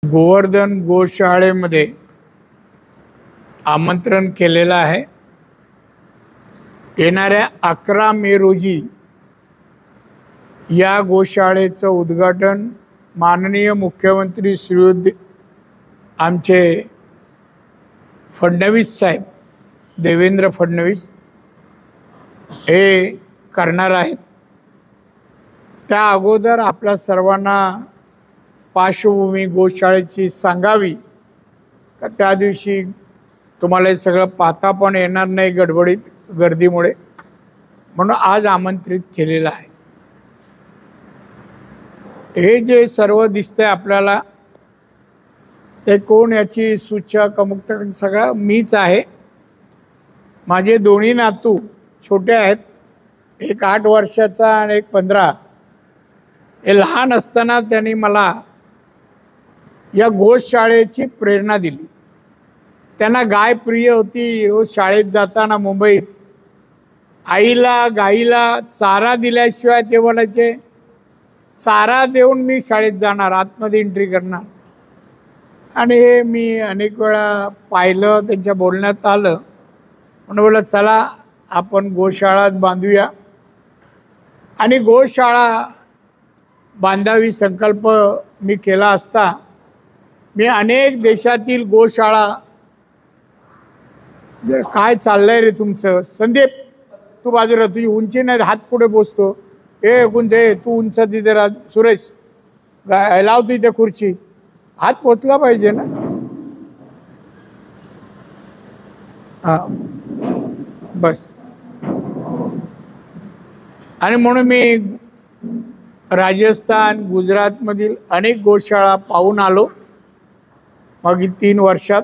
गोवर्धन गोशाळेमध्ये आमंत्रण केलेलं आहे। येणाऱ्या 11 मे रोजी या गोशाळेचं उद्घाटन माननीय मुख्यमंत्री श्री आमचे फडणवीस साहेब देवेंद्र फडणवीस हे करणार आहेत। त्या अगोदर आपल्या सर्वांना पार्श्वभूमी गोशाळेची सांगावी का त्या दिवशी तुम्हाला हे सगळं पाहता पण येणार नाही गडबडीत गर्दीमुळे, म्हणून आज आमंत्रित केलेलं आहे। हे जे सर्व दिसतंय आपल्याला ते कोण याची सूचक अमुक सगळं मीच आहे। माझे दोन्ही नातू छोटे आहेत, एक 8 वर्षाचा आणि एक 15। हे लहान असताना त्यांनी मला या गोशाळेची प्रेरणा दिली। त्यांना गाय प्रिय होती। रोज शाळेत जाताना मुंबईत आईला गाईला चारा दिल्याशिवाय ते बोलायचे चारा देऊन मी शाळेत जाणार, आतमध्ये एंट्री करणार। आणि हे मी अनेक वेळा पाहिलं, त्यांच्या बोलण्यात आलं, म्हणून बोललं चला आपण गोशाळा बांधूया। आणि गोशाळा बांधावी संकल्प मी केला असता मी अनेक देशातील गोशाळा जर काय चाललंय रे तुमचं संदीप तू बाजूला, तुझी उंची नाही हात पुढे पोचतो, हे गुंजे तू उंच तिथे राह, सुरेश लावतो इथे खुर्ची, हात पोचला पाहिजे ना। हा बस। आणि म्हणून मी राजस्थान गुजरातमधील अनेक गोशाळा पाहून आलो मागील 3 वर्षात।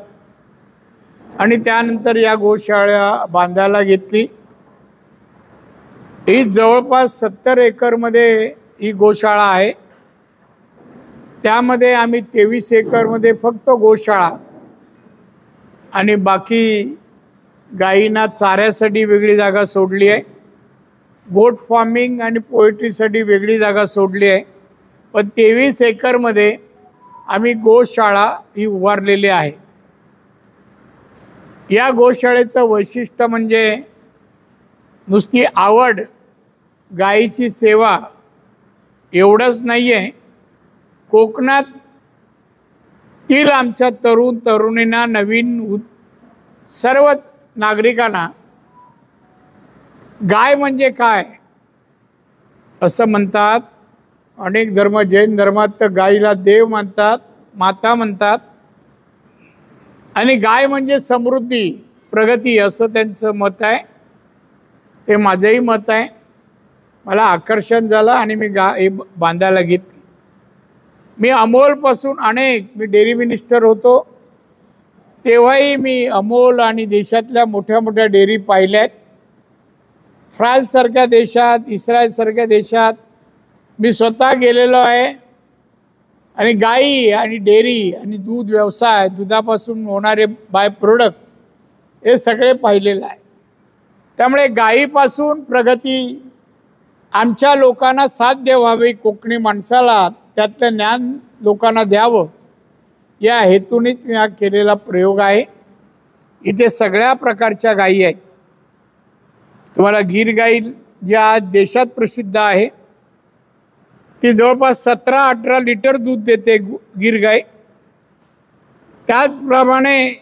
आणि त्यानंतर या गोशाळा बांधायला घेतली। ही जवळपास 70 एकरमध्ये ही गोशाळा आहे। त्यामध्ये आम्ही 23 एकरमध्ये फक्त गोशाळा आणि बाकी गायींना चाऱ्यासाठी वेगळी जागा सोडली आहे। गोट फार्मिंग आणि पोल्ट्रीसाठी वेगळी जागा सोडली आहे। पण 23 एकरमध्ये आम्ही गोशाळा ही उभारलेली आहे। या गोशाळेचं वैशिष्ट्य म्हणजे नुसती आवड गायीची सेवा एवढंच नाही आहे, कोकणातील आमच्या तरुण तरुणींना नवीन सर्वच नागरिकांना गाय म्हणजे काय असं म्हणतात। अनेक धर्म, जैन धर्मात तर गायीला देव मानतात, माता म्हणतात। आणि गाय म्हणजे समृद्धी प्रगती असं त्यांचं मत आहे। ते माझंही मत आहे। मला आकर्षण झालं आणि मी गाय बांधायला घेतली। मी अमोलपासून मी डेअरी मिनिस्टर होतो तेव्हाही मी अमोल आणि देशातल्या मोठ्या मोठ्या डेअरी पाहिल्यात। फ्रान्ससारख्या देशात, इस्रायलसारख्या देशात मी स्वतः गेलेलो आहे आणि गाई आणि डेअरी आणि दूध व्यवसाय, दुधापासून होणारे बाय प्रोडक्ट हे सगळे पाहिलेलं आहे। त्यामुळे गायीपासून प्रगती आमच्या लोकांना साध्य व्हावी, कोकणी माणसाला त्यातलं ज्ञान लोकांना द्यावं या हेतूनेच मी हा केलेला प्रयोग आहे। इथे सगळ्या प्रकारच्या गायी आहेत। तुम्हाला गीर गाई जी आज देशात प्रसिद्ध आहे ती जवळपास 17-18 लिटर दूध देते गीर गाय। त्याचप्रमाणे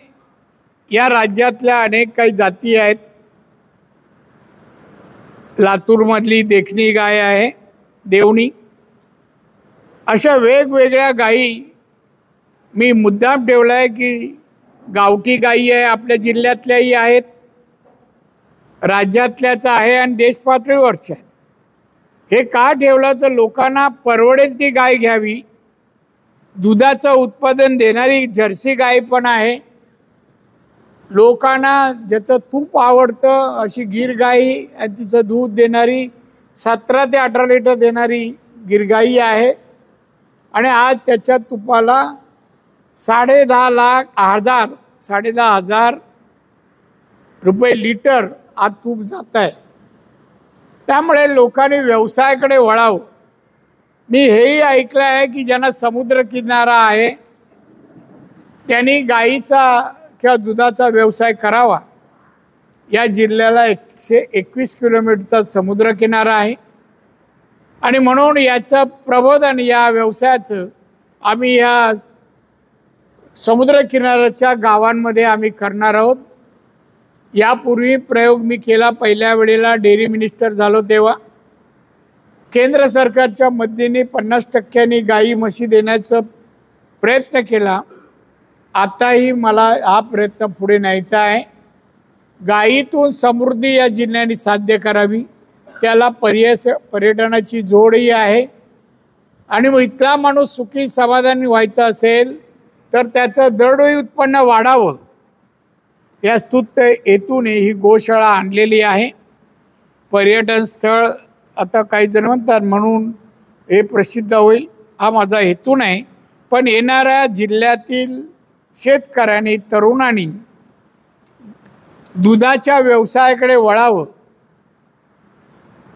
या राज्यातल्या अनेक काही जाती आहेत। लातूरमधली देखणी गाय आहे, देवणी, अशा वेगवेगळ्या गायी मी मुद्दाम ठेवला आहे की गावठी गायी आहे, आपल्या जिल्ह्यातल्याही आहेत, राज्यातल्याच आहे आणि देश पातळीवरच्या आहे। हे का ठेवलं तर लोकांना परवडेल ती गाय घ्यावी। दुधाचं उत्पादन देणारी जर्सी गाय पण आहे, लोकांना ज्याचं तूप आवडतं अशी गीर गाई आणि तिचं दूध देणारी 17 ते 18 लिटर देणारी गीर गाई आहे। आणि आज त्याच्या तुपाला 10,500 रुपये लिटर आज तूप जात आहे। त्यामुळे लोकांनी व्यवसायाकडे वळावं। मी हेही ऐकलं आहे की ज्यांना समुद्र किनारा आहे त्यांनी गाईचा किंवा दुधाचा व्यवसाय करावा। या जिल्ह्याला 121 किलोमीटरचा समुद्रकिनारा आहे आणि म्हणून याचं प्रबोधन या व्यवसायाचं आम्ही या समुद्रकिनाऱ्याच्या गावांमध्ये आम्ही करणार आहोत। यापूर्वी प्रयोग मी केला, पहिल्या वेळेला डेअरी मिनिस्टर झालो तेव्हा केंद्र सरकारच्या मदतीने 50% गाई म्हशी देण्याचा प्रयत्न केला। आताही मला हा प्रयत्न पुढे न्यायचा आहे। गायीतून समृद्धी या जिल्ह्याने साध्य करावी, त्याला पर्यटनाची जोडही आहे आणि मग इथला माणूस सुखी समाधानी व्हायचा असेल तर त्याचं दरडोई उत्पन्न वाढावं या स्तुत हेतूने ही गोशाळा आणलेली आहे। पर्यटन स्थळ आता काही जण म्हणतात म्हणून हे प्रसिद्ध होईल, हा माझा हेतू नाही, पण येणाऱ्या जिल्ह्यातील शेतकऱ्यांनी तरुणांनी दुधाच्या व्यवसायाकडे वळावं।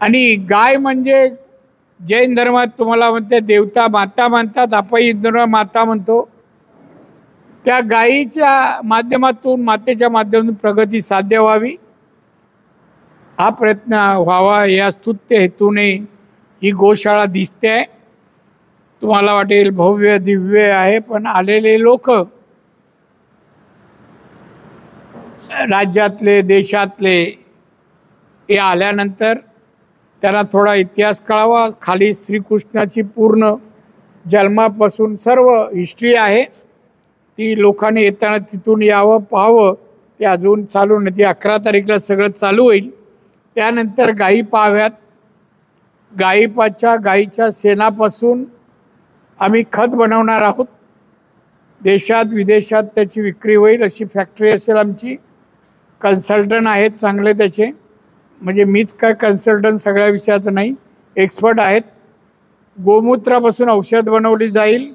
आणि गाय म्हणजे जैन धर्मात तुम्हाला म्हणते देवता माता मानतात, आपण हिंदू माता म्हणतो। त्या गायीच्या माध्यमातून मातेच्या माध्यमातून प्रगती साध्य व्हावी हा प्रयत्न व्हावा या स्तुत्य हेतूने ही गोशाळा दिसते आहे। तुम्हाला वाटेल भव्य दिव्य आहे, पण आलेले लोक राज्यातले देशातले हे आल्यानंतर त्यांना थोडा इतिहास कळावा। खाली श्रीकृष्णाची पूर्ण जन्मापासून सर्व हिस्ट्री आहे, ती लोकांनी येताना तिथून यावं पाहावं। ते अजून चालू नाही, ती 11 तारीखला सगळं चालू होईल। त्यानंतर गायी पाहाव्यात। गायीच्या शेणापासून आम्ही खत बनवणार आहोत, देशात विदेशात त्याची विक्री होईल अशी फॅक्टरी असेल आमची। कन्सल्टंट आहेत चांगले त्याचे, म्हणजे मीच काय कन्सल्टंट सगळ्या विषयाचं नाही, एक्सपर्ट आहेत। गोमूत्रापासून औषध बनवली जाईल,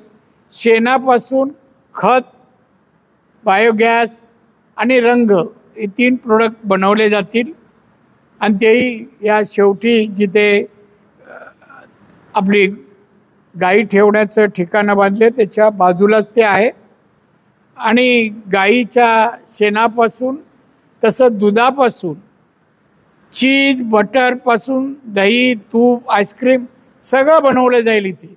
शेणापासून खत, बायोगॅस आणि रंग हे 3 प्रोडक्ट बनवले जातील आणि तेही या शेवटी जिथे आपली गाई ठेवण्याचं ठिकाणं बांधले त्याच्या बाजूलाच ते आहे। आणि गाईच्या शेणापासून तसं दुधापासून चीज बटरपासून दही तूप आईस्क्रीम सगळं बनवलं जाईल इथे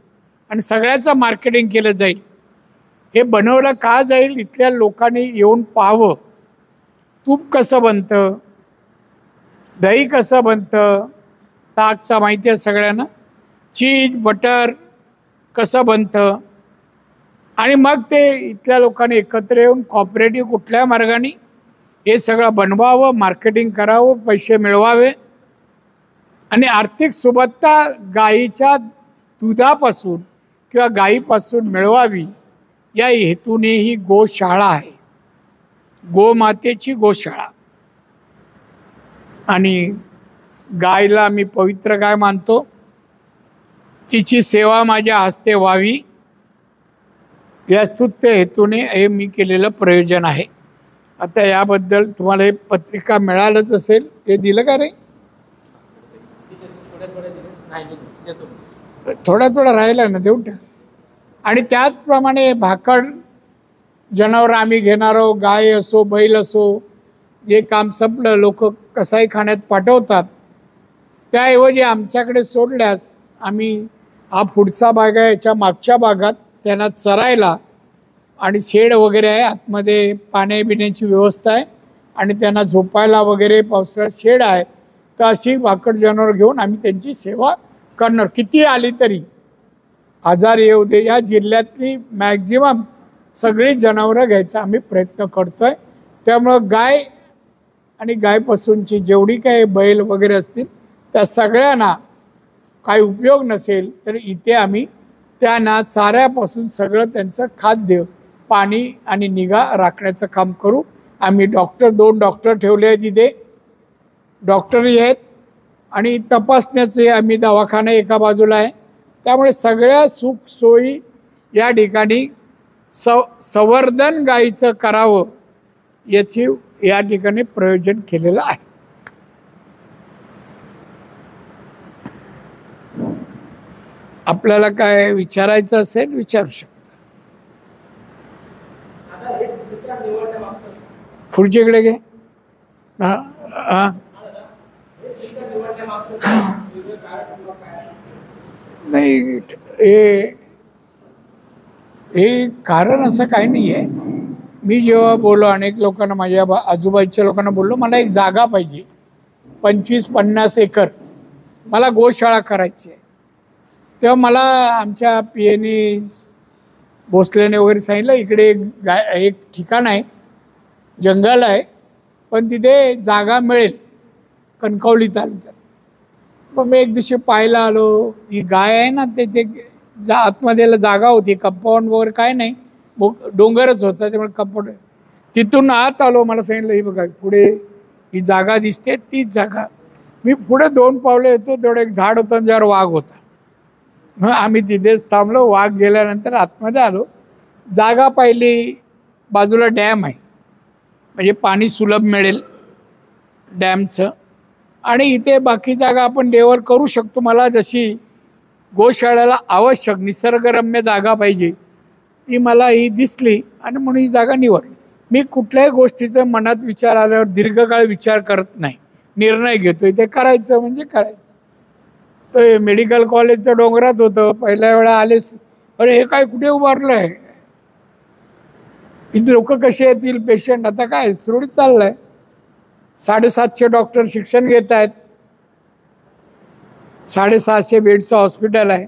आणि सगळ्याचं मार्केटिंग केलं जाईल। हे बनवलं का जाईल, इथल्या लोकांनी येऊन पाहावं। तूप कसं बनतं, दही कसं बनतं, ताक तर माहिती आहे सगळ्यांना, चीज बटर कसं बनतं, आणि मग ते इथल्या लोकांनी एकत्र येऊन कॉपरेटिव्ह कुठल्या मार्गाने हे सगळं बनवावं, मार्केटिंग करावं, पैसे मिळवावे आणि आर्थिक सुबत्ता गायीच्या दुधापासून किंवा गायीपासून मिळवावी या हेतूने ही गोशाळा आहे, गोमातेची गोशाळा। आणि गायला मी पवित्र गाय मानतो, तिची सेवा माझ्या हस्ते व्हावी या स्तुत्य हेतूने हे मी केलेलं प्रयोजन आहे। आता याबद्दल तुम्हाला हे पत्रिका मिळालंच असेल, हे दिलं का रे? थोडा राहिला ना, देऊन टाक। आणि त्याचप्रमाणे भाकड जनावर आम्ही घेणार आहोत, गाय असो बैल असो, जे काम संपलं लोक कसाईखान्यात पाठवतात, त्याऐवजी आमच्याकडे सोडल्यास आम्ही हा पुढचा भाग आहे, याच्या मागच्या भागात त्यांना चरायला आणि शेड वगैरे आहे, आतमध्ये पाण्याबिण्याची व्यवस्था आहे आणि त्यांना झोपायला वगैरे पावसाळ्यात शेड आहे। तर अशी भाकड जनावर घेऊन आम्ही त्यांची सेवा करणार, किती आली तरी, आजार येऊ दे। या जिल्ह्यातली मॅक्झिमम सगळी जनावरं घ्यायचा आम्ही प्रयत्न करतो आहे। त्यामुळं गाय आणि गायपासूनची जेवढी काही बैल वगैरे असतील त्या सगळ्यांना काही उपयोग नसेल तर इथे आम्ही त्यांना चाऱ्यापासून सगळं त्यांचं खाद्य पाणी आणि निगा राखण्याचं काम करू। आम्ही 2 डॉक्टर ठेवले आहेत इथे, डॉक्टरही आहेत आणि तपासण्याचे आम्ही दवाखाना एका बाजूला आहे। त्यामुळे सगळ्या सुखसोयी या ठिकाणी संवर्धन गायीचं करावं याची या ठिकाणी प्रयोजन केलेलं आहे। आपल्याला काय विचारायचं असेल विचारू शकता। खुर्चीकडे घे. हा हा नाही, हे कारण असं काही नाही आहे. मी जेव्हा बोललो अनेक लोकांना, माझ्या आजूबाजूच्या लोकांना बोललो, मला एक जागा पाहिजे 25-50 एकर, मला गोशाळा करायची आहे. तेव्हा मला आमच्या पीएनी भोसलेने वगैरे सांगितलं, इकडे एक ठिकाण आहे, जंगल आहे, पण तिथे जागा मिळेल कणकवली तालुक्यात. मग मी एक दिवशी पाहायला आलो, ही गाय आहे ना, ते आतमध्ये जागा होती, कंपाऊंड वगैरे काय नाही, डोंगरच होता, त्यामुळे कंपाऊंड. तिथून आत आलो, मला सांगितलं ही बघा पुढे ही जागा दिसते, तीच जागा. मी पुढे 2 पावलं येतो, तेवढं एक झाड होतं ज्यावर वाघ होता. मग आम्ही तिथेच थांबलो. वाघ गेल्यानंतर आतमध्ये आलो, जागा पाहिली, बाजूला डॅम आहे, म्हणजे पाणी सुलभ मिळेल डॅमचं, आणि इथे बाकी जागा आपण लेवल करू शकतो. मला जशी गोशाळेला आवश्यक निसर्गरम्य जागा पाहिजे ती मला ही दिसली, आणि म्हणून ही जागा निवडली. मी कुठल्याही गोष्टीचं मनात विचार आल्यावर दीर्घकाळ विचार करत नाही, निर्णय घेतोय, ते करायचं म्हणजे करायचं. तर मेडिकल कॉलेजचं डोंगरात होतं, पहिल्या वेळा आलेच, अरे हे काय कुठे उभारलं आहे, इथे लोक कसे येतील, पेशंट. आता काय सुरळीत चाललंय, 750 डॉक्टर शिक्षण घेत आहेत, 650 बेडचं हॉस्पिटल आहे.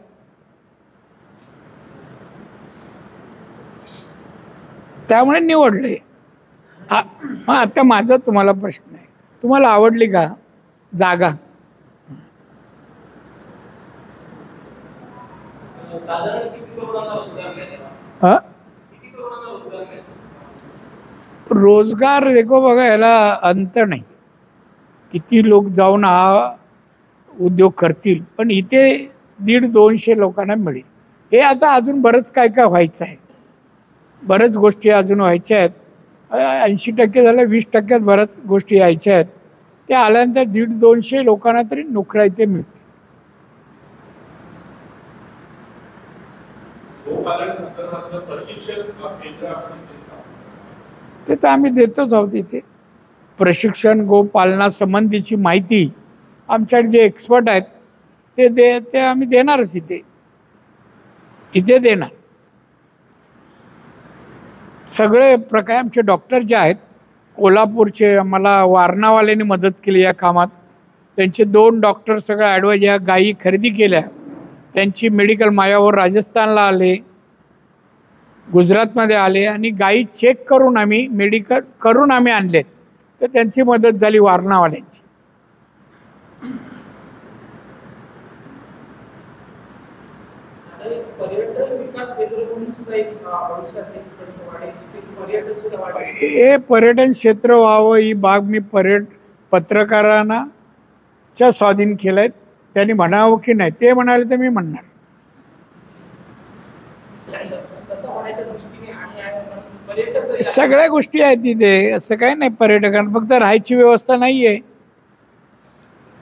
त्यामुळे निवडले. आता माझा तुम्हाला प्रश्न आहे, तुम्हाला आवडली का जागा? रोजगार देखो बघा, याला अंत नाही, किती लोक जाऊन हा उद्योग करतील, पण इथे 150-200 लोकांना मिळेल. हे आता अजून बरंच काय काय व्हायचं आहे, बऱ्याच गोष्टी अजून व्हायच्या आहेत. 80% झालं, 20% बऱ्याच गोष्टी यायच्या आहेत. ते आल्यानंतर 150-200 लोकांना तरी नोकऱ्या इथे मिळतील. ते तर आम्ही देतोच आहोत. इथे प्रशिक्षण गोपालनासंबंधीची माहिती आमच्याकडे जे एक्सपर्ट आहेत ते आम्ही देणारच. इथे देणार. सगळे प्रकार आमचे डॉक्टर जे आहेत कोल्हापूरचे, आम्हाला वारणावाल्यांनी मदत केली या कामात. त्यांचे 2 डॉक्टर सगळं ॲडवाईज, या गायी खरेदी केल्या, त्यांची मेडिकल मायावर राजस्थानला आले, गुजरातमध्ये आले, आणि गायी चेक करून आम्ही मेडिकल करून आम्ही आणलेत. तर त्यांची मदत झाली वारणावाल्यांची. हे पर्यटन क्षेत्र व्हावं, ही बाग मी पत्रकारांना च्या स्वाधीन केलंय. त्यांनी म्हणावं की नाही, ते म्हणाले तर मी म्हणणार. सगळ्या गोष्टी आहेत तिथे, असं काय नाही. पर्यटकांना फक्त राहायची व्यवस्था नाही आहे,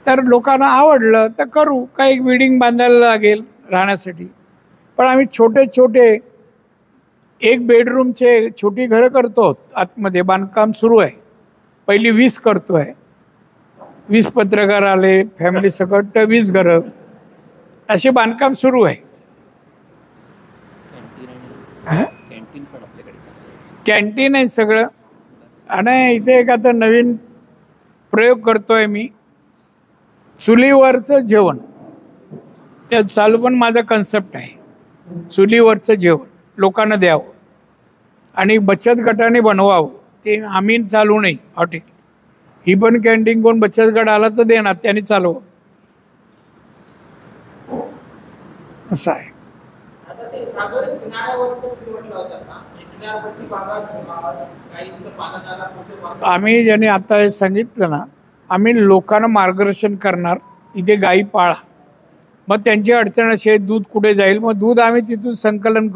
तर लोकांना आवडलं तर करू. काही बिल्डिंग बांधायला लागेल राहण्यासाठी, पण आम्ही छोटे छोटे 1 बेडरूमचे छोटी घरं करतो. आतमध्ये बांधकाम सुरू आहे. पहिली 20 करतो आहे. 20 पत्रकार आले, फॅमिली सकट 20 घरं, असे बांधकाम सुरू आहे. कॅन्टीन आहे सगळं. आणि इथे एक आता नवीन प्रयोग करतोय मी, चुलीवरचं जेवण. त्या चालू पण माझा कन्सेप्ट आहे, चुलीवरचं जेवण लोकांना द्यावं आणि बचत गटाने बनवावं. ते आम्ही चालू नाही हॉटेल, ही पण कॅन्टीन कोण बचत गट आला तर देणार, त्याने चालवं, असं आहे. आम्ही ज्यांनी आता हे सांगितलं ना, आम्ही लोकांना मार्गदर्शन करणार. इथे गायी पाळा, मग त्यांची अडचण अशी आहे, दूध कुठे जाईल, मग दूध आम्ही तिथून संकलन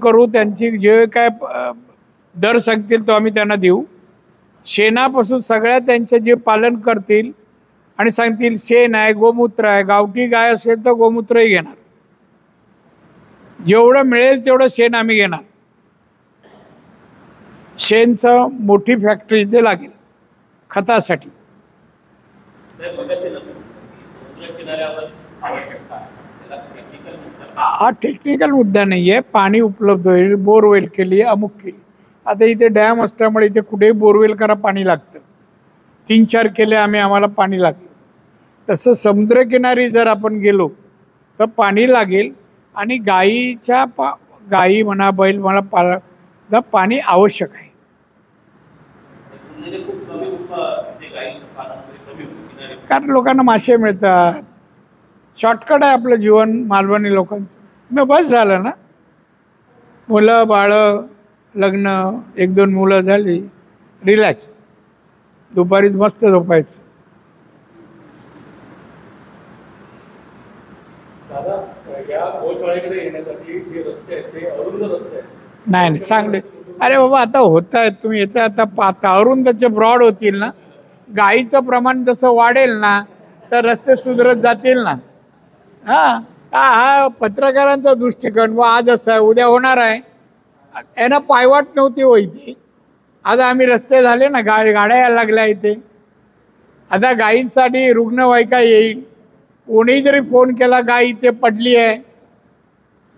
करू. त्यांची जे काय दर सांगतील तो आम्ही त्यांना देऊ. शेणापासून सगळ्या त्यांचे जे पालन करतील आणि सांगतील शेण आहे, गोमूत्र आहे, गावठी गाय असेल तर गोमूत्रही घेणार. जेवढं मिळेल तेवढं शेण आम्ही घेणार. शेणचं मोठी फॅक्टरी इथे लागेल खतासाठी. हा टेक्निकल मुद्दा नाही आहे. पाणी उपलब्ध होईल, बोरवेल केली, अमुक केली. आता इथे डॅम असल्यामुळे इथे कुठेही बोरवेल करा पाणी लागतं. 3-4 केले आम्हाला पाणी लागलं. तसं समुद्रकिनारी जर आपण गेलो तर पाणी लागेल आणि गाई म्हणा बैल म्हणा पाणी आवश्यक आहे. कारण लोकांना मासे मिळतात. शॉर्टकट आहे आपलं जीवन मालवणी लोकांचं. मग बस झालं ना. मुलं बाळं लग्न 1-2 मुलं झाली, रिलॅक्स, दुपारीच मस्त झोपायचं. नाही चांगले. अरे बाबा आता होत आहेत, तुम्ही येतं आता पाहता अरुंदचे ब्रॉड होतील ना, गाईचं प्रमाण जसं वाढेल ना तर रस्ते सुधरत जातील ना. हा पत्रकारांचा दृष्टिकोन व आज असं आहे उद्या होणार आहे. यांना पायवाट नव्हती व्हायची, आता आम्ही रस्ते झाले ना, गाड्या यायला लागल्या इथे. आता गाईंसाठी रुग्णवाहिका येईल. कोणी जरी फोन केला गाय इथे पडली आहे,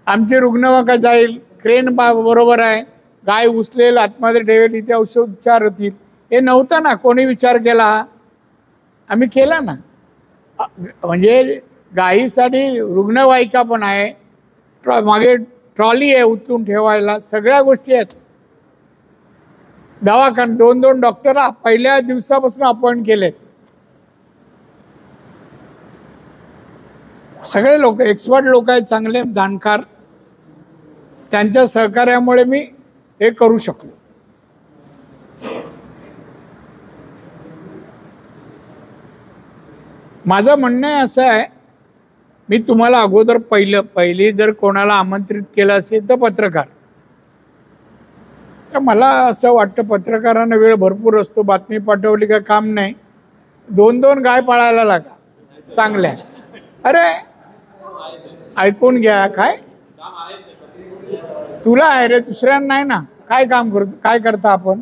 आमची रुग्णवाहिका जाईल, क्रेन बरोबर आहे, गाय उचलेल, आतमध्ये ठेवेल, इथे औषधोपचार होतील. हे नव्हतं ना, कोणी विचार केला? आम्ही केला ना. म्हणजे गायीसाठी रुग्णवाहिका पण आहे, मागे ट्रॉली आहे उचलून ठेवायला, सगळ्या गोष्टी आहेत. दवाखाना 2-2 डॉक्टर पहिल्या दिवसापासून अपॉइंट केलेत. सगळे लोक एक्सपर्ट लोक आहेत, चांगले जाणकार. त्यांच्या सहकार्यामुळे मी हे करू शकलो. माझं म्हणणं असं आहे, मी तुम्हाला अगोदर पहिली जर कोणाला आमंत्रित केलं असेल तर पत्रकार. तर मला असं वाटतं पत्रकारांना वेळ भरपूर असतो, बातमी पाठवली का काम नाही, 2-2 गाय पाळायला लागा चांगल्या. अरे ऐकून घ्या, काय तुला आहे रे, दुसऱ्यांना नाही ना. काय काम करतो, काय करता आपण?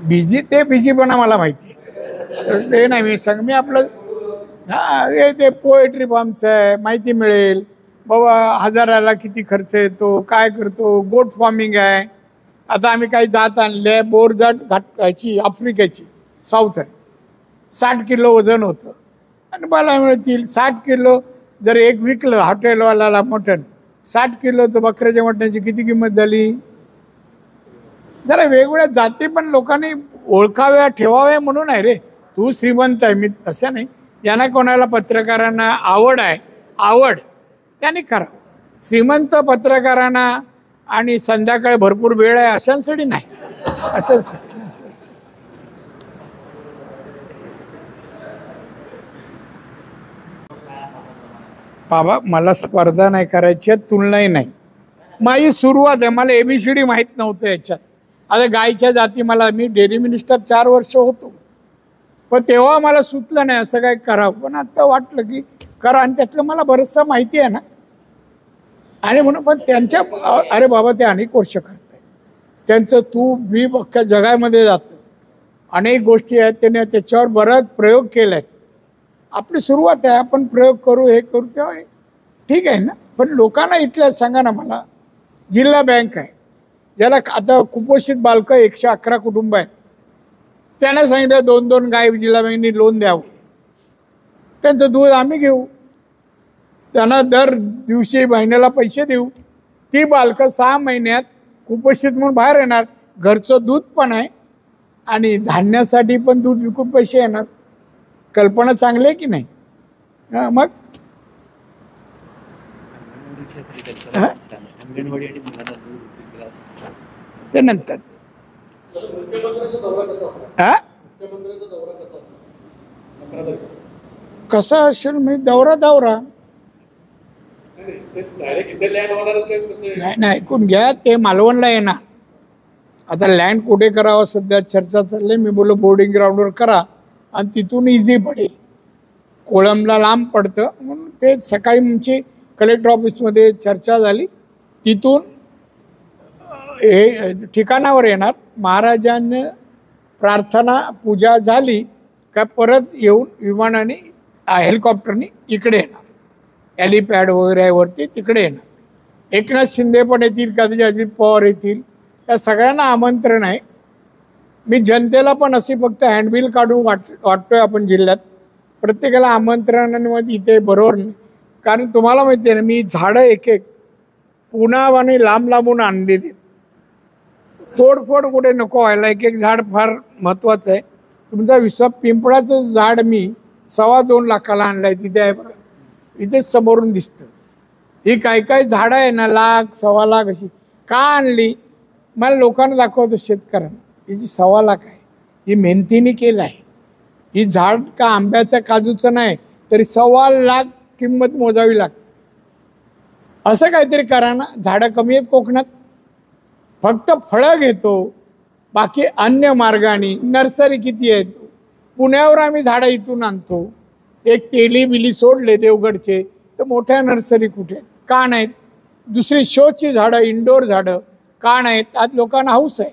बिझी ते बिझीपणा मला माहिती आहे, ते नाही मी सांग. मी आपलं ते पोएट्री फॉर्मचं आहे, माहिती मिळेल बाबा 1000ला किती खर्च येतो, काय करतो. गोट फार्मिंग आहे. आता आम्ही काही जात आणले आहे, बोरजाट घाटाची आफ्रिकेची साऊथर, 60 किलो वजन होतं आणि मला मिळतील 60 किलो. जर एक विकलं हॉटेलवाल्याला मटण, 60 किलोचं बकऱ्याच्या मटणाची किती किंमत झाली? जरा वेगवेगळ्या जाती पण लोकांनी ओळखाव्या, ठेवाव्या म्हणून आहे रे. तू श्रीमंत आहे, मी असं नाही. ज्यांना कोणाला पत्रकारांना आवड आहे, आवड त्याने करा. श्रीमंत पत्रकारांना आणि संध्याकाळी भरपूर वेळ आहे अशांसाठी नाही, अशांसाठी नाही. बाबा मला स्पर्धा नाही करायची, तुलनाही नाही. माझी सुरुवात आहे, मला ABCD माहीत नव्हतं याच्यात. आता गायच्या जाती मी डेअरी मिनिस्टर 4 वर्ष होतो, पण तेव्हा मला सुचलं नाही असं काय करावं. पण आता वाटलं की करा, आणि त्यातलं मला बरंचसं माहिती आहे ना. आणि म्हणून पण त्यांच्या अरे बाबा ते अनेक वर्ष करत आहे, त्यांचं तूप बीप अख्ख्या जगामध्ये जातं, अनेक गोष्टी आहेत, त्याने त्याच्यावर बराच प्रयोग केले आहेत. आपली सुरुवात आहे, आपण प्रयोग करू, हे करू, तेव्हा ठीक आहे ना. पण लोकांना इथल्या सांगा ना, मला जिल्हा बँक आहे, ज्याला आता कुपोषित बालकं 111 कुटुंब आहेत, त्यांना सांगितलं 2-2 गाय जिल्हा बँकेने लोन द्यावं, त्यांचं दूध आम्ही घेऊ, त्यांना दर दिवशी महिन्याला पैसे देऊ. ती बालकं 6 महिन्यात कुपोषित म्हणून बाहेर येणार. घरचं दूध पण आहे आणि धान्यासाठी पण दूध विकून पैसे येणार. कल्पना चांगली आहे की नाही? मग ते नंतर कसा असेल मी दौरा नाही ऐकून घ्या. ते मालवणला येणार. आता लँड कुठे करावं सध्या चर्चा चालली. मी बोललो बोर्डिंग ग्राउंडवर करा आणि तिथून इझी पडेल. कोळंबला लांब पडतं म्हणून ते सकाळी आमची कलेक्टर ऑफिसमध्ये चर्चा झाली. तिथून हे ठिकाणावर येणार. महाराजांनी प्रार्थना पूजा झाली का परत येऊन विमानाने हेलिकॉप्टरने इकडे येणार. हॅलिपॅड वगैरे आहे वरती, तिकडे येणार. एकनाथ शिंदे पण येतील, कदाचित अजित पवार येतील. या सगळ्यांना आमंत्रण आहे. मी जनतेला पण अशी फक्त हँडबिल काढून वाटतोय आपण जिल्ह्यात प्रत्येकाला आमंत्रणामध्ये इथे बरोबर नाही. कारण तुम्हाला माहिती आहे ना, मी झाडं एक एक पुण्यावाने लांब लांबून आणलेली. तोडफोड कुठे नको व्हायला. एक एक झाड फार महत्त्वाचं आहे. तुमचा पिंपळाचं झाड मी 2.25 लाखाला आणलं आहे. तिथे आहे बघा, इथेच समोरून दिसतं. ही काय काय झाडं आहे ना, 1 लाख 1.25 लाख अशी का आणली. मला लोकांना दाखवतं शेतकऱ्यांना, हिची 1.25 लाख आहे. ही मेहनतीने केलं आहे. ही झाड का आंब्याचं काजूचं नाही तरी 1.25 लाख किंमत मोजावी लागते. असं काहीतरी करा ना. झाडं कमी आहेत कोकणात, फक्त फळं घेतो, बाकी अन्य मार्गाने. नर्सरी किती आहेत पुण्यावर, आम्ही झाडं इथून आणतो. एक तेली बिली सोडले देवगडचे तर मोठ्या नर्सरी कुठे आहेत, का नाहीत. दुसरी शोची झाडं, इंडोर झाडं का नाहीत. आज लोकांना हौस आहे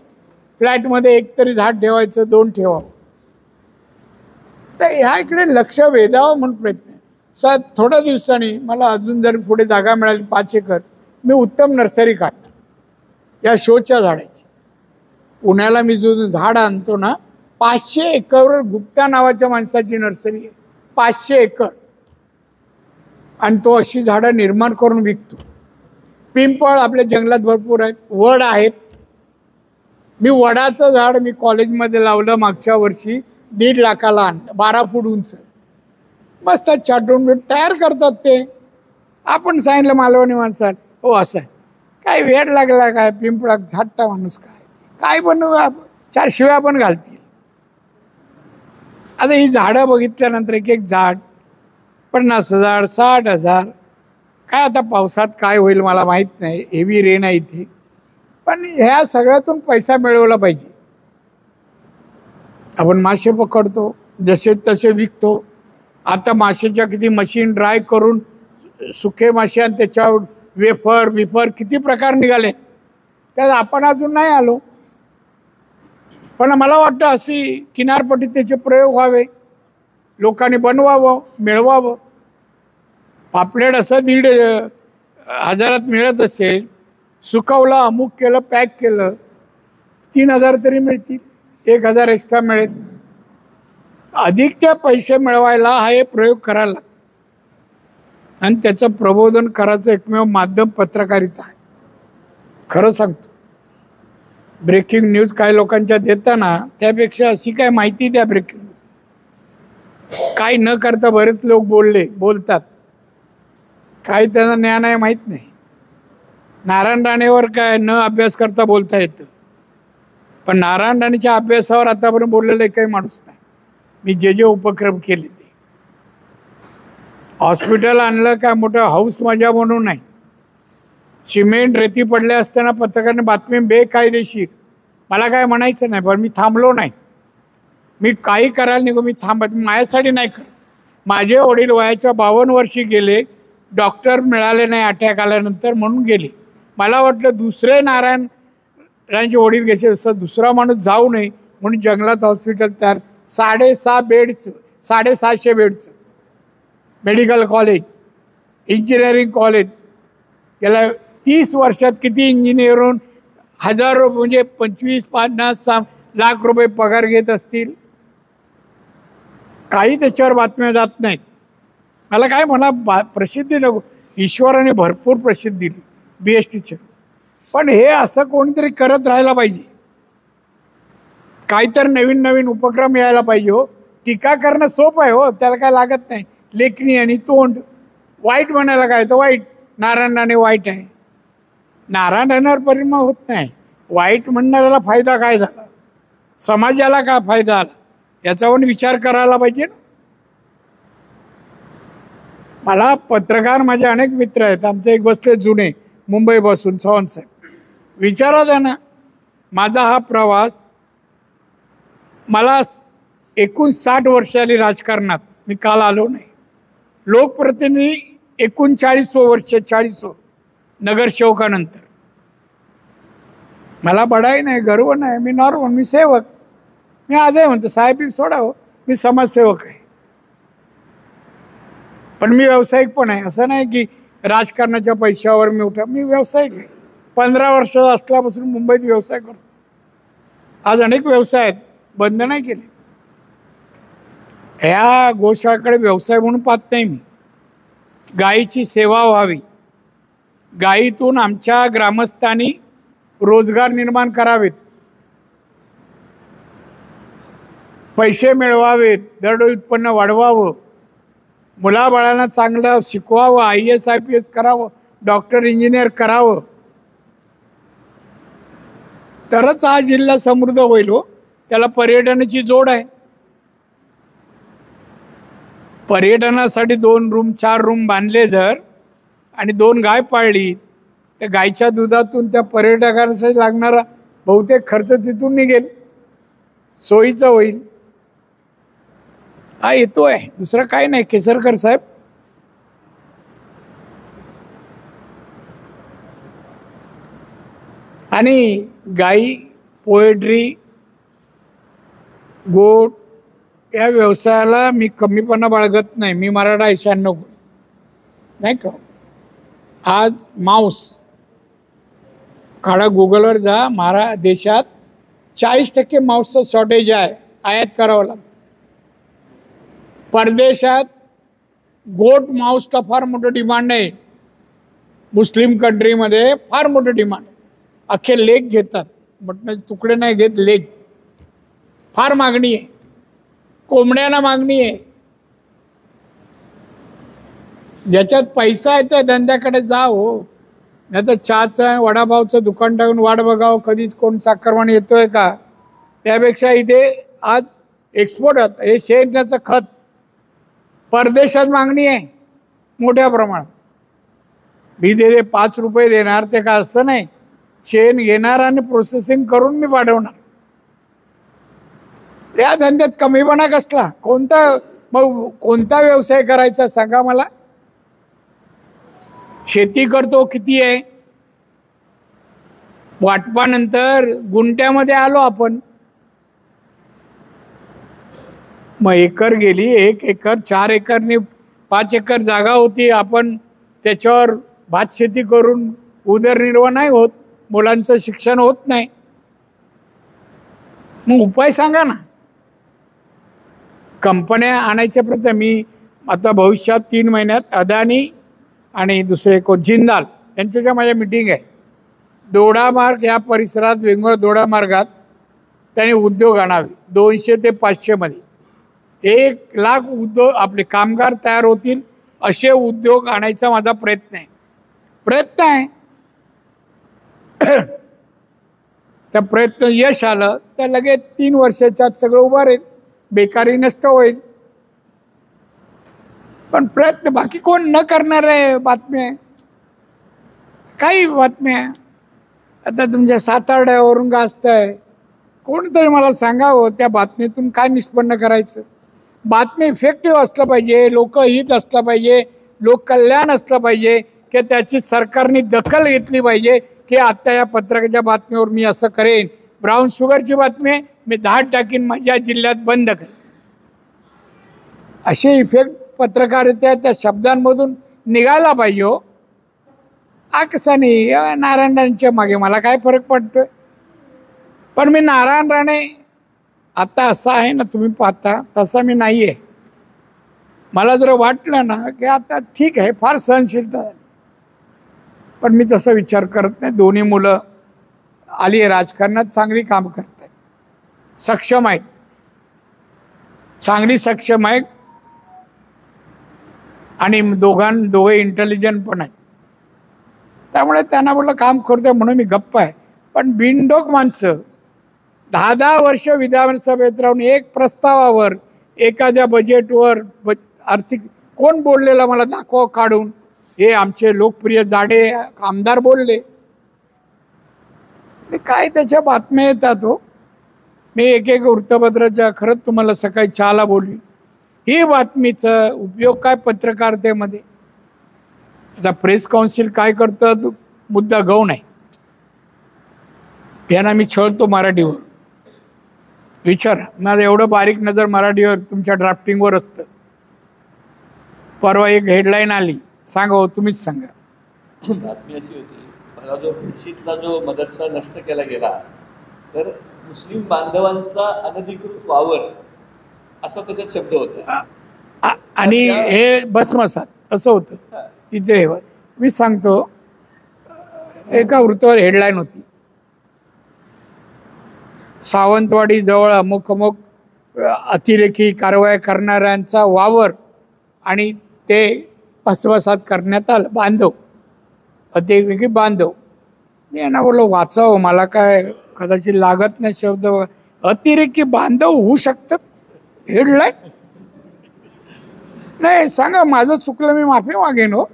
फ्लॅटमध्ये एक तरी झाड ठेवायचं, 2 ठेवावं. तर ह्या इकडे लक्ष वेधावं म्हणून प्रयत्न आहे. थोड्या दिवसांनी मला अजून जर पुढे जागा मिळाली 5 एकर, मी उत्तम नर्सरी काढतो या शोच्या झाडाची. पुण्याला मी जो झाड आणतो ना, 500 एकरवर गुप्ता नावाच्या माणसाची नर्सरी आहे. 500 एकर. आणि तो अशी झाडं निर्माण करून विकतो. पिंपळ आपल्या जंगलात भरपूर आहेत, वड आहेत. मी वडाचं झाड मी कॉलेजमध्ये लावलं मागच्या वर्षी, 1.5 लाखाला आणलं. 12 फूट उंच. मस्त छाटून तयार करतात ते. आपण सांगितलं मालवणी माणसात, हो असं आहे काय वेळ लागला काय पिंपळात झाडता माणूस काय पण 4 शिव्या पण घालतील. आता ही झाडं बघितल्यानंतर एक एक झाड 50,000 60,000. काय आता पावसात काय होईल मला माहीत नाही, हेवी रेन आहे इथे. पण ह्या सगळ्यातून पैसा मिळवला पाहिजे. आपण मासे पकडतो, जसे तसे विकतो. आता माशाच्या किती मशीन ड्राय करून सुके मासे आणि त्याच्यावर वेफर किती प्रकार निघाले. त्यात आपण अजून नाही आलो. पण मला वाटतं अशी किनारपट्टी त्याचे प्रयोग व्हावे, लोकांनी बनवावं, मिळवावं. पापलेट असं 1,500 मिळत असेल, सुकवलं, अमुक केलं, पॅक केलं, 3,000 तरी मिळतील. 1,000 एक्स्ट्रा मिळेल. अधिकच्या पैसे मिळवायला हा हे प्रयोग करायला लागतो. आणि त्याचं प्रबोधन करायचं एकमेव माध्यम पत्रकारिता आहे. खरं सांगतो, ब्रेकिंग न्यूज काय लोकांच्या देताना त्यापेक्षा अशी काय माहिती द्या. ब्रेकिंग काय न करता बरेच लोक बोलतात, काय त्यांना ज्ञान आहे माहीत नाही. नारायण राणेवर काय न अभ्यास करता बोलता येतं, पण नारायण राणेच्या अभ्यासावर आतापर्यंत बोललेलं काही माणूस नाही. मी जे उपक्रम केले ते, हॉस्पिटल आणलं काय मोठं हाऊस मजा म्हणून नाही. सिमेंट रेती पडले असताना पत्रकाराने बातमी बेकायदेशीर, मला काय म्हणायचं नाही, पण मी थांबलो नाही. मी काही करायला निघू, मी थांबत, माझ्यासाठी नाही करत. माझे वडील वयाच्या 52 वर्षी गेले, डॉक्टर मिळाले नाही अटॅक आल्यानंतर म्हणून गेले. मला वाटलं दुसरे नारायण राणेचे वडील गेले असं दुसरा माणूस जाऊ नये म्हणून जंगलात हॉस्पिटल तयार. 6.5 बेडचं, 650 बेडचं मेडिकल कॉलेज, इंजिनिअरिंग कॉलेज. गेल्या 30 वर्षात किती इंजिनियर होऊन हजारो म्हणजे 25-50 लाख रुपये पगार घेत असतील. काही त्याच्यावर बातम्या जात नाहीत. मला काय म्हणा प्रसिद्धी नको, ईश्वराने भरपूर प्रसिद्धी दिली BSTच्या. पण हे असं कोणीतरी करत राहायला पाहिजे. काहीतरी नवीन नवीन उपक्रम यायला पाहिजे. हो, टीका करणं सोपं आहे. हो, त्याला काय लागत नाही. लेखणी आणि तोंड. वाईट म्हणायला काय तर वाईट, नारायण राणे वाईट आहे. नारायण राणेवर परिणाम होत नाही. वाईट म्हणणाऱ्याला फायदा काय झाला, समाजाला काय फायदा आला, याचा पण विचार करायला पाहिजे. मला पत्रकार माझे अनेक मित्र आहेत. आमचे एक बसले जुने मुंबईपासून, चव्हाण साहेब. विचारा त्यांना, माझा हा प्रवास, मला एकूण 60 वर्ष आली राजकारणात, मी काल आलो नाही. लोकप्रतिनिधी 39 वर्ष, 40 नगरसेवकानंतर. मला बडाई नाही, गर्व नाही, मी नॉर्मल, मी सेवक. मी आजही म्हणतो साहेब सोडा हो, मी समाजसेवक आहे. पण मी व्यावसायिक पण आहे. असं नाही की राजकारणाच्या पैशावर मी मी व्यावसायिक आहे. 15 वर्ष असल्यापासून मुंबईत व्यवसाय करतो. आज अनेक व्यवसाय आहेत, बंद नाही केले. ह्या गोशाळेकडे व्यवसाय म्हणून पाहत नाही मी. गायीची सेवा व्हावी, गायीतून आमच्या ग्रामस्थांनी रोजगार निर्माण करावेत, पैसे मिळवावेत, दरडोई उत्पन्न वाढवावं, मुलाबाळांना चांगलं शिकवावं, IAS IPS करावं, डॉक्टर इंजिनियर करावं, तरच हा जिल्हा समृद्ध होईल हो. त्याला पर्यटनाची जोड आहे. पर्यटनासाठी 2 रूम 4 रूम बांधले जर आणि 2 गाय पाळली, त्या गायच्या दुधातून त्या पर्यटकांसाठी लागणारा बहुतेक खर्च तिथून निघेल, सोयीचं होईल. हा येतोय, दुसरं काय नाही. केसरकर साहेब, आणि गाई, पोएट्री, गोट या व्यवसायाला मी कमीपणा बाळगत नाही. मी मराठा ईशान्य नाही का. आज मांस काढा, गुगलवर जा, देशात 40% मांसचं शॉर्टेज आहे, आयात करावं लागतं. परदेशात गोट मांसला फार मोठं डिमांड आहे. मुस्लिम कंट्रीमध्ये फार मोठं डिमांड आहे. अख्खे लेग घेतात, मटणाचे तुकडे नाही घेत, लेग. फार मागणी आहे. कोंबड्यांना मागणी आहे. ज्याच्यात पैसा आहे त्या धंद्याकडे जा हो. नाही तर चहाचं वडापावचं दुकान टाकून वाट बघावं कधीच कोण साखरवाण येतोय का. त्यापेक्षा इथे आज एक्सपोर्ट होतं. हे शेणाचं खत परदेशात मागणी आहे मोठ्या प्रमाणात. मी 5 रुपये देणार ते का असं नाही, शेण घेणार आणि प्रोसेसिंग करून मी पाठवणार. या धंद्यात कमीपणा कसला. कोणता व्यवसाय करायचा सांगा मला. शेती करतो किती आहे, वाटपानंतर गुंठ्यामध्ये आलो आपण. मग एकर गेली, 1 एकर 4 एकरनी 5 एकर जागा होती. आपण त्याच्यावर भात शेती करून उदरनिर्वाह नाही होत, मुलांचं शिक्षण होत नाही. मग उपाय सांगा ना. कंपन्या आणायच्या प्रयत्न. मी आता भविष्यात 3 महिन्यात अदानी आणि दुसरे जिंदाल यांच्या माझ्या मिटिंग आहे. दोडामार्ग या परिसरात, वेंगुर्ला दोडामार्गात त्यांनी उद्योग आणावे. 200 ते 500 मध्ये 1 लाख उद्योग आपले कामगार तयार होतील असे उद्योग आणायचा माझा प्रयत्न आहे. त्या प्रयत्न यश आलं तर लगेच 3 वर्षाच्या आत सगळं उभं राहील, बेकारी नष्ट होईल. पण प्रयत्न बाकी कोण न करणार आहे. बातम्या काही बातम्या आता तुमच्या साताऱ्यावरून गाजताय. कोणतरी मला सांगावं त्या बातमीतून काय निष्पन्न करायचं. बातमी इफेक्टिव्ह असलं पाहिजे, लोकहित असलं पाहिजे, लोककल्याण असलं पाहिजे, की त्याची सरकारने दखल घेतली पाहिजे की आता या पत्रकाच्या बातमीवर मी असं करेन. ब्राऊन शुगरची बातमी मी 10 टाकीन, माझ्या जिल्ह्यात बंद करेन. असे इफेक्ट पत्रकारिता त्या शब्दांमधून निघायला पाहिजे हो. हा कसा नाही. नारायण राणेच्या मागे मला काय फरक पडतोय. पण मी नारायण राणे आता असा आहे ना, तुम्ही पाहता तसा मी नाही आहे. मला जर वाटलं ना की आता ठीक आहे, फार सहनशीलता, पण मी तसा विचार करत नाही. दोन्ही मुलं आली आहे राजकारणात, चांगली काम करत आहेत, सक्षम आहेत, चांगली सक्षम आहेत आणि दोघे इंटेलिजंट पण आहेत. त्यामुळे त्यांना बोललं काम करतोय म्हणून मी गप्प आहे. पण बिनडोक माणसं 10 वर्ष विधानसभेत राहून एक प्रस्तावावर, एखाद्या बजेटवर, आर्थिक कोण बोललेला मला दाखवा काढून. हे आमचे लोकप्रिय जाडे आमदार बोलले. काय त्याच्या बातम्या येतात हो. मी एक वृत्तपत्राच्या खरंच तुम्हाला सकाळी चहाला बोलली. ही बातमीचा उपयोग काय पत्रकारितेमध्ये. आता प्रेस काउन्सिल काय करतं, मुद्दा गौण आहे. यांना मी छळतो मराठीवर. विचार, माझं एवढं बारीक नजर मराठीवर तुमच्या ड्राफ्टिंगवर असतं. परवा एक हेडलाईन आली, सांगा हो, तुम्हीच सांगा. बातमी अशी होती, मला जो मुळशीतला जो मदरसा नष्ट केला गेला, तर मुस्लिम बांधवांचा अनधिकृत वावर असा त्याच्यात शब्द होता. आणि हे भस्मसात असं होतं तिथे. मी सांगतो, एका वृत्तावर हेडलाईन होती, सावंतवाडी जवळ अमुक अमुक अतिरेकी कारवाया करणाऱ्यांचा वावर आणि ते भस्मसात करण्यात आलं. बांधव, अतिरेकी बांधव. मी यांना बोललो वाचावं, मला काय कदाचित लागत नाही शब्द. अतिरेकी बांधव होऊ शकतात हेडलाईन? नाही, सांगा माझं चुकलं, मी माफी मागेन हो.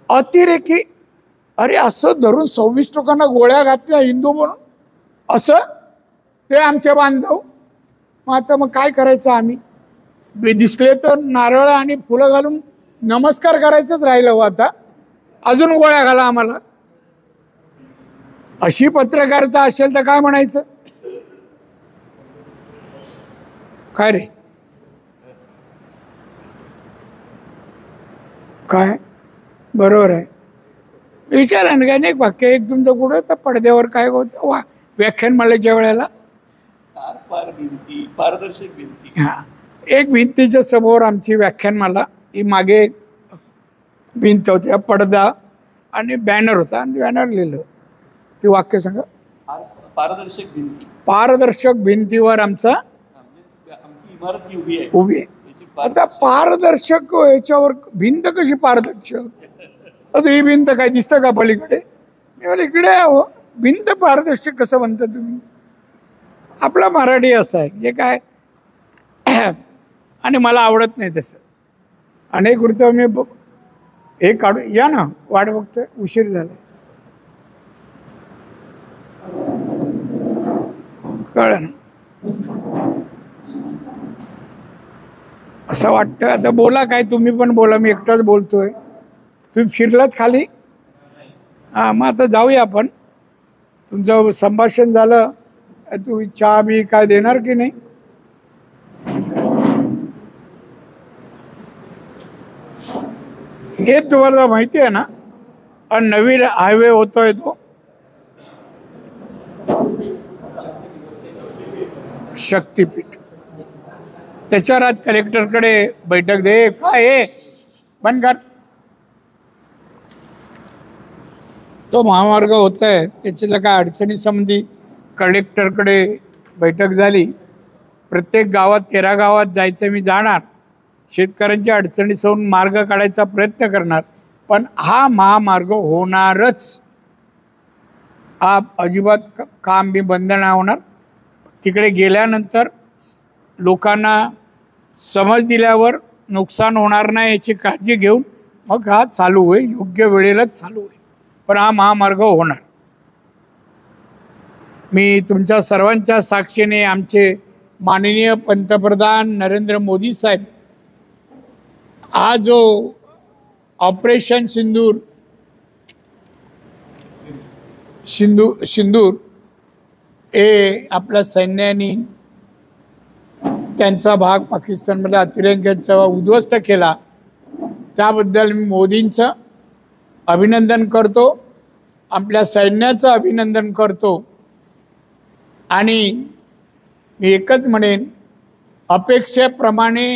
अतिरेकी, अरे असं धरून 26 लोकांना गोळ्या घातल्या हिंदू म्हणून, असं ते आमचे बांधव. मग आता मग काय करायचं आम्ही? दिसले तर नारळ आणि फुलं घालून नमस्कार करायचंच राहिलं हो. आता अजून गोळ्या घाला आम्हाला. अशी पत्रकारिता असेल तर काय म्हणायचं? काय रे, काय बरोबर आहे? विचारा ना, काय एक वाक्य एक तुमचं कुठं तर पडद्यावर काय होतं वा व्याख्यानमालेच्या वेळेला. भिंती, पारदर्शक भिंती. हां, एक भिंतीच्या समोर आमची व्याख्यानमाला, ही मागे भिंत होती, पडदा आणि बॅनर होता, आणि बॅनर लिहिलं ते वाक्य सांगा. पारदर्शक भिंती. पारदर्शक भिंतीवर आमची इमारत उभी आहे. उभी आहे. आता पारदर्शक याच्यावर भिंत कशी पारदर्शक? आता ही भिंत काय दिसतं का पलीकडे? मी मला इकडे आहे हो. भिंत पारदर्शक कसं म्हणता तुम्ही? आपला मराठी असं आहे जे काय आणि मला आवडत नाही तसं. अनेक वृत्त मी हे काढू या ना, वाट बघतोय, उशीर झाला. कळलं ना? असं वाटतं. आता बोला काय, तुम्ही पण बोला, मी एकटाच बोलतोय. तुम्ही फिरलात खाली? हां, मग आता जाऊया आपण. तुमचं संभाषण झालं, तुम्ही चहा बी काय देणार की नाही? हे तुम्हाला माहिती आहे ना, नवीन हायवे होतोय तो शक्तीपीठ. त्याच्यावर आज कलेक्टरकडे बैठक दे. काय हे बंद कर. तो महामार्ग होत आहे, त्याच्याला काय अडचणीसंबंधी कलेक्टरकडे बैठक झाली. प्रत्येक गावात 13 गावात जायचं, मी जाणार, शेतकऱ्यांच्या अडचणीसहून मार्ग काढायचा प्रयत्न करणार. पण हा महामार्ग होणारच. हा अजिबात काम बी बंद नाही होणार. तिकडे गेल्यानंतर लोकांना समज दिल्यावर नुकसान होणार नाही याची काळजी घेऊन मग हा चालू होईल, योग्य वेळेलाच चालू होईल. पण हा महामार्ग होणार. मी तुमच्या सर्वांच्या साक्षीने आमचे माननीय पंतप्रधान नरेंद्र मोदी साहेब हा जो ऑपरेशन सिंदूर हे आपल्या सैन्याने त्यांचा भाग पाकिस्तानमधल्या अतिरेक्यांचा उद्ध्वस्त केला, त्याबद्दल मी मोदींचं अभिनंदन करतो, आपल्या सैन्याचं अभिनंदन करतो. आणि मी एकच म्हणेन, अपेक्षेप्रमाणे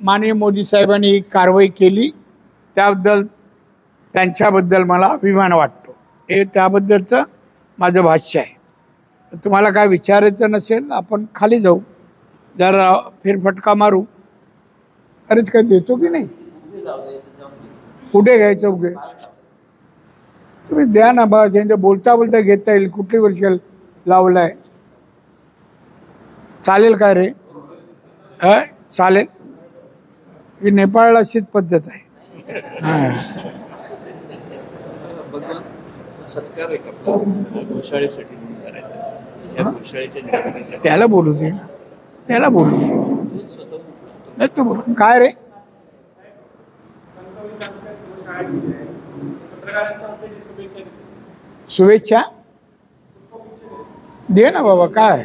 माननीय मोदी साहेबांनी ही कारवाई केली, त्याबद्दल त्यांच्याबद्दल मला अभिमान वाटतो. हे त्याबद्दलचं माझं भाष्य आहे. तुम्हाला काय विचारायचं नसेल आपण खाली जाऊ, जरा फेरफटका मारू. अरेच काय देतो की नाही? कुठे घ्यायचं उगे? तुम्ही द्या ना बा, ज्यांचं बोलता बोलता घेता येईल. कुठली वर्ष लावलाय? चालेल काय रे? चालेल. ही नेपाळला अशीच पद्धत आहे. त्याला बोलू दे ना, त्याला बोलू दे. नाही तू बोल. काय रे? शुभेच्छा. दे ना बाबा, काय